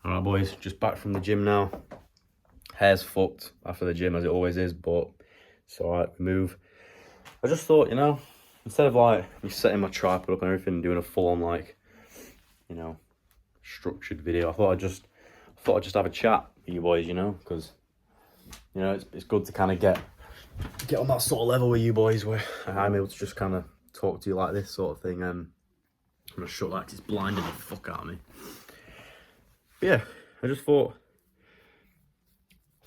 Alright boys, just back from the gym now. Hair's fucked after the gym as it always is, but it's alright, we move. I just thought, instead of like me setting my tripod up and everything and doing a full on like, structured video, I thought I'd just have a chat with you boys, because it's good to kind of get on that sort of level with you boys where I'm able to just kind of talk to you like this sort of thing. I'm gonna shut that 'cause it's blinding the fuck out of me. But yeah, I thought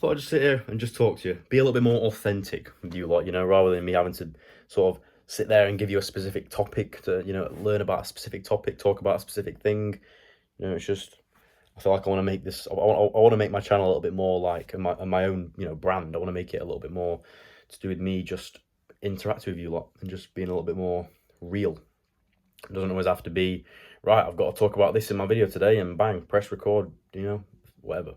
I'd just sit here and just talk to you, be a little bit more authentic with you lot, rather than me having to sort of sit there and give you a specific topic to, learn about a specific topic, talk about a specific thing. It's just, I feel like I want to make this, I want to make my channel a little bit more like my own, brand. I want to make it a little bit more to do with me just interacting with you lot and just being a little bit more real. It doesn't always have to be, right, I've got to talk about this in my video today and bang, press record, whatever.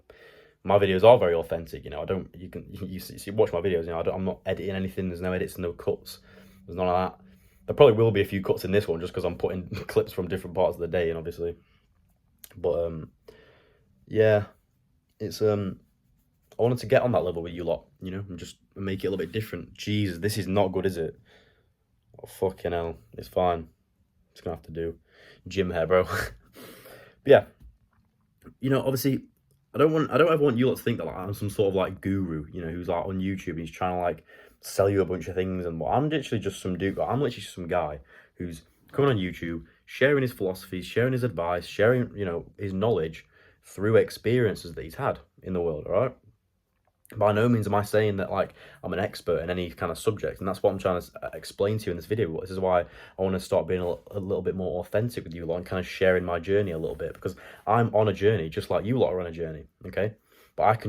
My videos are very authentic, I don't, you see, watch my videos, I'm not editing anything, there's no edits, no cuts, there's none of that. There probably will be a few cuts in this one just because I'm putting clips from different parts of the day, and obviously. But, yeah, it's, I wanted to get on that level with you lot, and just make it a little bit different. Jesus, this is not good, is it? Oh, fucking hell, it's fine. It's gonna have to do. Gym hair, bro. But yeah, obviously, I don't ever want you lot to think that like, I'm some sort of like guru, who's like on YouTube and he's trying to like sell you a bunch of things and what. I'm literally just some dude. I'm literally just some guy who's coming on YouTube, sharing his philosophies, sharing his advice, sharing his knowledge through experiences that he's had in the world. All right. By no means am I saying that like I'm an expert in any kind of subject, and that's what I'm trying to explain to you in this video. This is why I want to start being a little bit more authentic with you lot and kind of sharing my journey a little bit, because I'm on a journey just like you lot are on a journey, okay? But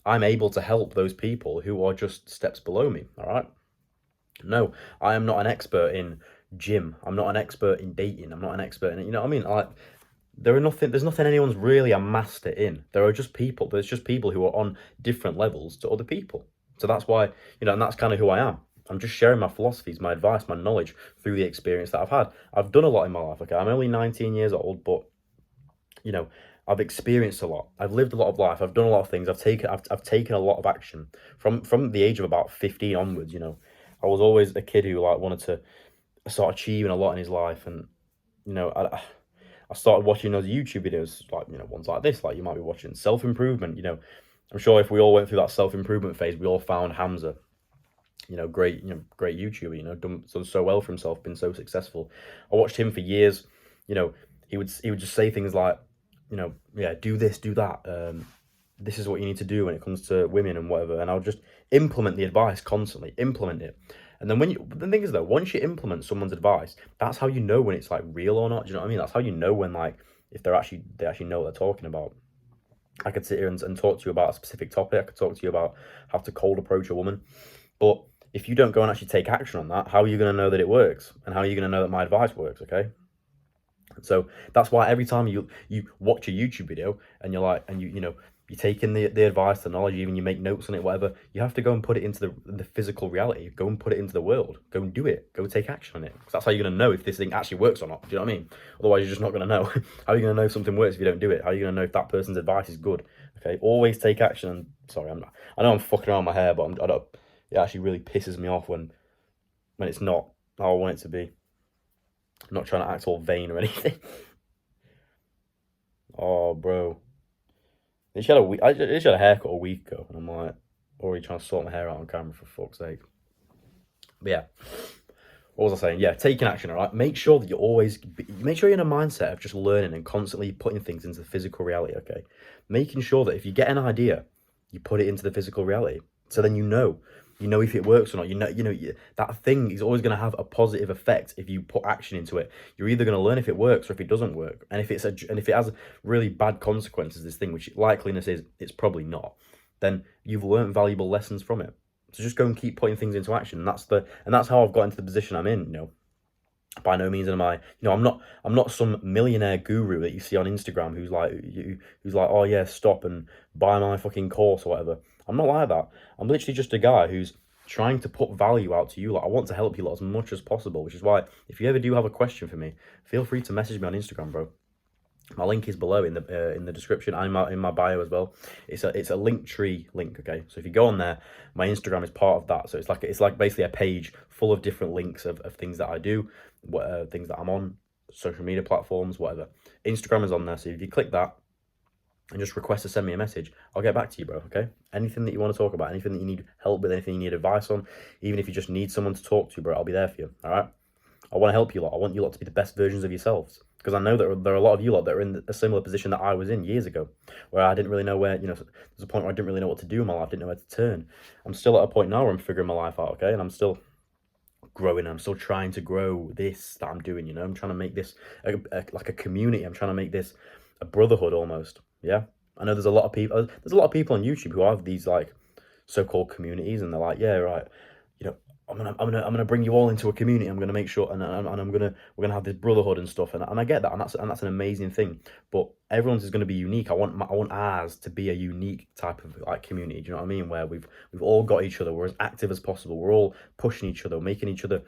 I'm able to help those people who are just steps below me, all right? No, I am not an expert in gym. I'm not an expert in dating. I'm not an expert in, you know what I mean? Like, there's nothing anyone's really a master in. There's just people who are on different levels to other people. So that's why, and that's kind of who I am. I'm just sharing my philosophies, my advice, my knowledge through the experience that I've had. I've done a lot in my life, okay? I'm only 19 years old, but, I've experienced a lot. I've lived a lot of life. I've done a lot of things. I've taken a lot of action from the age of about 15 onwards, I was always a kid who like wanted to start achieving a lot in his life. And, I started watching those YouTube videos, like, ones like this, like you might be watching self-improvement, I'm sure if we all went through that self-improvement phase, we all found Hamza, great YouTuber, done so well for himself, been so successful. I watched him for years, he would just say things like, yeah, do this, do that, this is what you need to do when it comes to women and whatever. And I'll just implement the advice constantly, implement it. And then the thing is though, once you implement someone's advice, that's how you know when it's like real or not. Do you know what I mean? That's how you know when like, if they actually know what they're talking about. I could sit here and talk to you about a specific topic. I could talk to you about how to cold approach a woman. But if you don't go and actually take action on that, how are you going to know that it works? And how are you going to know that my advice works, okay? So that's why every time you watch a YouTube video and you're like, and you take in the advice, the knowledge, even you make notes on it, whatever, you have to go and put it into the physical reality. Go and put it into the world. Go and do it. Go take action on it. Because that's how you're going to know if this thing actually works or not. Do you know what I mean? Otherwise, you're just not going to know. How are you going to know something works if you don't do it? How are you going to know if that person's advice is good? Okay, always take action. And sorry, I know I'm fucking around my hair, but it actually really pisses me off when it's not how I want it to be. I'm not trying to act all vain or anything. Oh, bro. I just had a haircut a week ago, and I'm like, already trying to sort my hair out on camera, for fuck's sake. But yeah, what was I saying? Yeah, taking action, all right? Make sure that make sure you're in a mindset of just learning and constantly putting things into the physical reality, okay? Making sure that if you get an idea, you put it into the physical reality. So then you know if it works or not. That thing is always going to have a positive effect if you put action into it. You're either going to learn if it works or if it doesn't work. And if it has really bad consequences, this thing, which likeliness is it's probably not, then you've learned valuable lessons from it. So just go and keep putting things into action. And that's how I've got into the position I'm in. By no means am I, I'm not some millionaire guru that you see on Instagram who's like, oh yeah, stop and buy my fucking course or whatever. I'm not like that. I'm literally just a guy who's trying to put value out to you. Like, I want to help you lot as much as possible, which is why if you ever do have a question for me, feel free to message me on Instagram, bro. My link is below in the description and in my bio as well. It's a Linktree link, okay? So if you go on there, my Instagram is part of that. So it's like basically a page full of different links of things that I do, things that I'm on, social media platforms, whatever. Instagram is on there, so if you click that and just request to send me a message, I'll get back to you, bro, okay? Anything that you want to talk about, anything that you need help with, anything you need advice on, even if you just need someone to talk to, bro, I'll be there for you, all right? I want to help you lot. I want you lot to be the best versions of yourselves, because I know that there are a lot of you lot that are in a similar position that I was in years ago, where I didn't really know where, there's a point where I didn't really know what to do in my life, didn't know where to turn. I'm still at a point now where I'm figuring my life out, okay? And I'm still growing. I'm still trying to grow this that I'm doing, I'm trying to make this like a community. I'm trying to make this a brotherhood almost, yeah? I know there's a lot of people on YouTube who have these like so-called communities, and they're like, yeah, right, I'm gonna bring you all into a community. I'm gonna make sure, and we're gonna have this brotherhood and stuff, and I get that, and that's an amazing thing. But everyone's is gonna be unique. I want ours to be a unique type of like community. Do you know what I mean? Where we've all got each other. We're as active as possible. We're all pushing each other, making each other,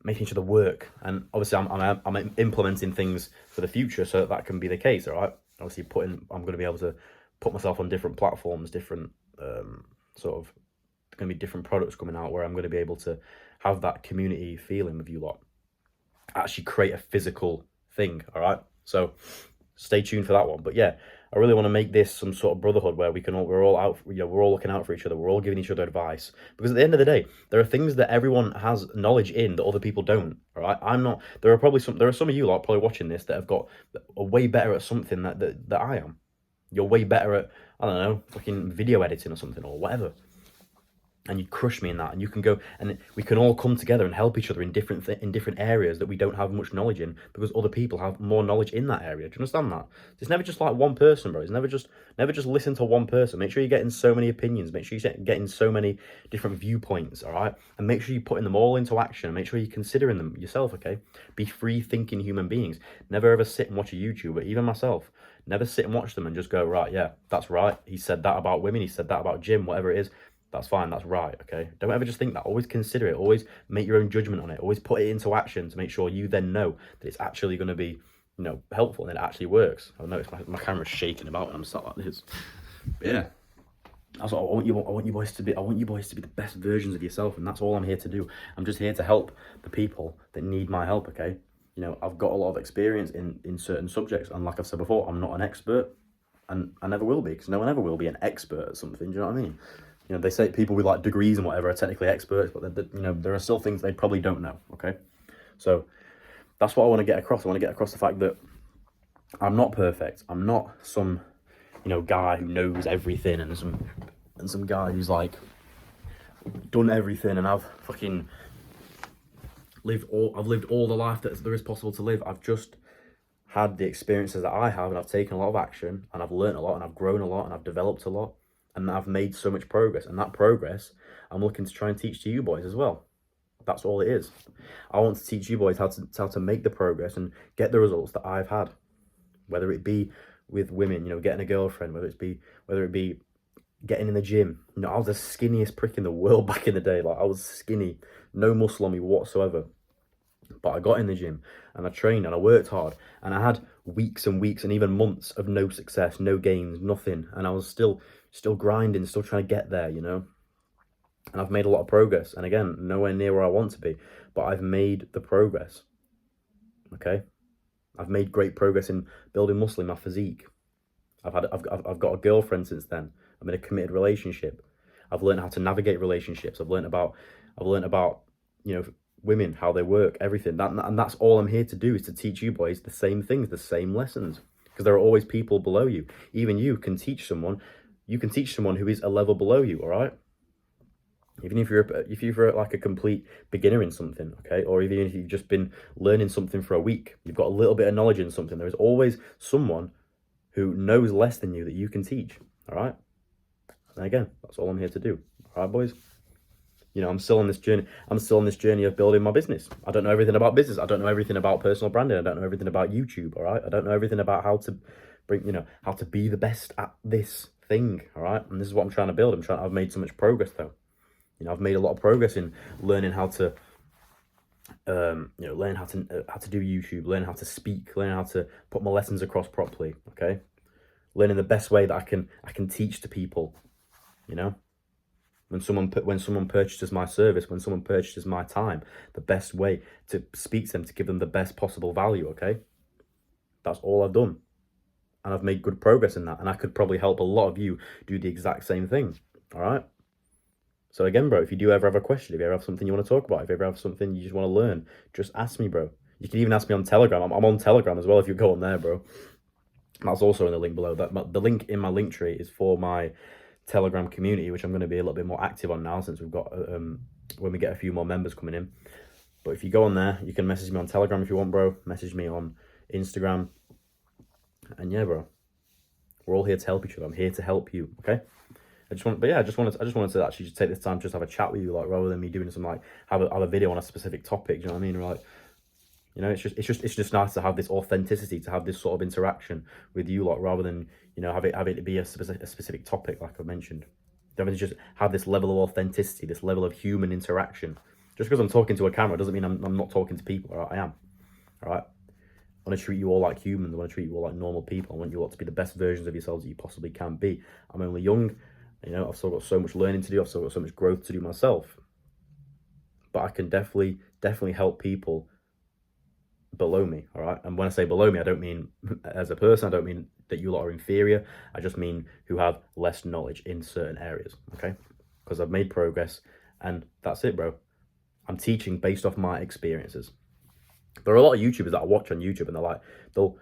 making each other work. And obviously, I'm implementing things for the future so that can be the case. All right. Obviously, I'm gonna be able to put myself on different platforms, different sort of. Going to be different products coming out where I'm going to be able to have that community feeling with you lot, actually create a physical thing. All right, so stay tuned for that one. But yeah, I really want to make this some sort of brotherhood where we're all out, we're all looking out for each other, we're all giving each other advice, because at the end of the day, there are things that everyone has knowledge in that other people don't. All right, there are some of you lot probably watching this that are way better at something that I am. You're way better at, I don't know, fucking video editing or something or whatever, and you crush me in that, and you can go, and we can all come together and help each other in different areas that we don't have much knowledge in, because other people have more knowledge in that area. Do you understand that? It's never just like one person, bro. It's never just listen to one person. Make sure you're getting so many opinions. Make sure you're getting so many different viewpoints, all right? And make sure you're putting them all into action. Make sure you're considering them yourself, okay? Be free-thinking human beings. Never ever sit and watch a YouTuber, even myself. Never sit and watch them and just go, right, yeah, that's right. He said that about women. He said that about gym, whatever it is. That's fine, that's right, okay? Don't ever just think that. Always consider it. Always make your own judgment on it. Always put it into action to make sure you then know that it's actually going to be, helpful and it actually works. I notice my camera's shaking about when I'm sat like this. But yeah. That's what I want you boys to be. I want you boys to be the best versions of yourself, and that's all I'm here to do. I'm just here to help the people that need my help, okay? I've got a lot of experience in certain subjects, and like I've said before, I'm not an expert, and I never will be, because no one ever will be an expert at something. Do you know what I mean? They say people with like degrees and whatever are technically experts, but there are still things they probably don't know, okay? So that's what I want to get across. I want to get across the fact that I'm not perfect. I'm not some, guy who knows everything and some guy who's like done everything, and I've fucking lived all the life that there is possible to live. I've just had the experiences that I have, and I've taken a lot of action, and I've learned a lot, and I've grown a lot, and I've developed a lot. And I've made so much progress, and that progress I'm looking to try and teach to you boys as well. That's all it is. I want to teach you boys how to make the progress and get the results that I've had, whether it be with women, getting a girlfriend, whether it be getting in the gym. I was the skinniest prick in the world back in the day. Like, I was skinny, no muscle on me whatsoever. But I got in the gym and I trained and I worked hard, and I had weeks and weeks and even months of no success, no gains, nothing. And I was still grinding, still trying to get there, And I've made a lot of progress. And again, nowhere near where I want to be, but I've made the progress. Okay? I've made great progress in building muscle in my physique. I've got a girlfriend since then. I'm in a committed relationship. I've learned how to navigate relationships. I've learned about women, how they work, everything. And that's all I'm here to do, is to teach you boys the same things, the same lessons. Because there are always people below you. Even you can teach someone. You can teach someone who is a level below you, all right? Even if you're like a complete beginner in something, okay? Or even if you've just been learning something for a week, you've got a little bit of knowledge in something, there's always someone who knows less than you that you can teach, all right? And again, that's all I'm here to do, all right, boys? I'm still on this journey. I'm still on this journey of building my business. I don't know everything about business. I don't know everything about personal branding. I don't know everything about YouTube, all right? I don't know everything about how to how to be the best at this thing, all right? And this is what I'm trying to build. I've made so much progress though. I've made a lot of progress in learning how to Learn how to do YouTube, learn how to speak, learn how to put my lessons across properly. Okay, learning the best way that I can teach to people. When someone purchases my service, when someone purchases my time, the best way to speak to them, to give them the best possible value. Okay, that's all I've done, and I've made good progress in that, and I could probably help a lot of you do the exact same thing. All right. So again, bro, if you do ever have a question, if you ever have something you want to talk about, if you ever have something you just want to learn, just ask me, bro. You can even ask me on Telegram. I'm on Telegram as well if you go on there, bro. That's also in the link below. The link in my link tree is for my Telegram community, which I'm going to be a little bit more active on now since we've got when we get a few more members coming in. But if you go on there, you can message me on Telegram if you want, bro. Message me on Instagram. And yeah, bro, we're all here to help each other. I'm here to help you, okay? I just wanted to actually just take this time just have a chat with you, like, rather than me doing some like have a video on a specific topic. Do you know what I mean? Like, it's just nice to have this authenticity, to have this sort of interaction with you, like, rather than have it be a specific topic, like I mentioned. Having to just have this level of authenticity, this level of human interaction. Just because I'm talking to a camera doesn't mean I'm not talking to people. All right? I am. All right. I want to treat you all like humans. I want to treat you all like normal people. I want you all to be the best versions of yourselves that you possibly can be. I'm only young. I've still got so much learning to do. I've still got so much growth to do myself. But I can definitely help people below me, all right? And when I say below me, I don't mean as a person. I don't mean that you lot are inferior. I just mean who have less knowledge in certain areas, okay? Because I've made progress, and that's it, bro. I'm teaching based off my experiences. There are a lot of YouTubers that I watch on YouTube, and they're like, they'll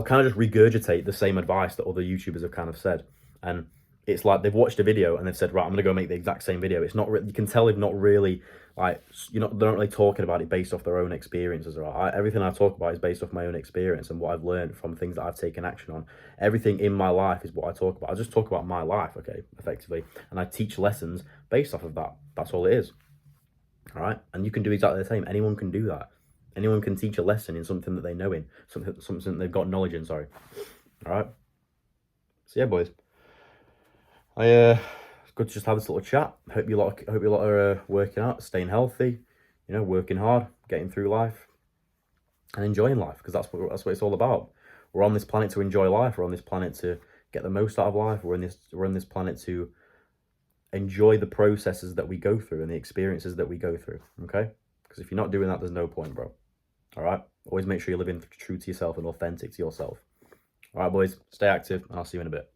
kind of just regurgitate the same advice that other YouTubers have kind of said, and it's like they've watched a video and they've said, right, I'm gonna go make the exact same video. It's not you can tell they've not really they're not really talking about it based off their own experiences. Right? Everything I talk about is based off my own experience and what I've learned from things that I've taken action on. Everything in my life is what I talk about. I just talk about my life, okay, effectively, and I teach lessons based off of that. That's all it is. All right, and you can do exactly the same. Anyone can do that. Anyone can teach a lesson in something that they know in, something they've got knowledge in. Sorry. All right. So yeah, boys. It's good to just have this little chat. Hope you lot are working out, staying healthy, working hard, getting through life, and enjoying life, because that's what it's all about. We're on this planet to enjoy life. We're on this planet to get the most out of life. We're on this planet to enjoy the processes that we go through and the experiences that we go through. Okay? Because if you're not doing that, there's no point, bro. All right? Always make sure you're living true to yourself and authentic to yourself. All right, boys. Stay active, and I'll see you in a bit.